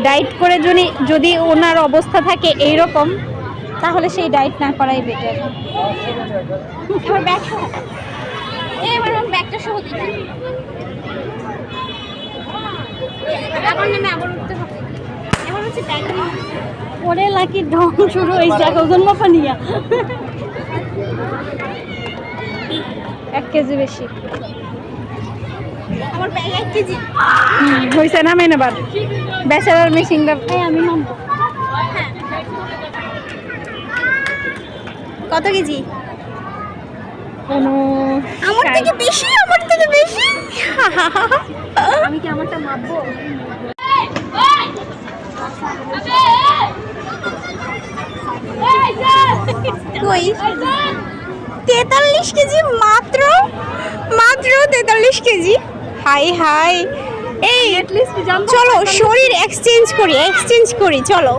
Diet করে যদি ওনার অবস্থা থাকে এইরকম, তাহলে সেই ডায়েট না করাই বেটার। ব্যাগটা সহ দিচ্ছি। ওরে লাকি ঢং শুরু হয়েছে ওজন মাপা নিয়া। 1 কেজি বেশি। আমার ব্যাগ 1 কেজি হয়েছে না মেন আবার ব্যাচেলার মেশিনটা আমি নামবো। কত কেজি? আমার থেকে বেশি, আমার থেকে বেশি। আমি কি আমারটা মাপবো? কই 43 কেজি, মাত্র 43 কেজি। হাই হাই, এই চলো শরীর এক্সচেঞ্জ করি চলো।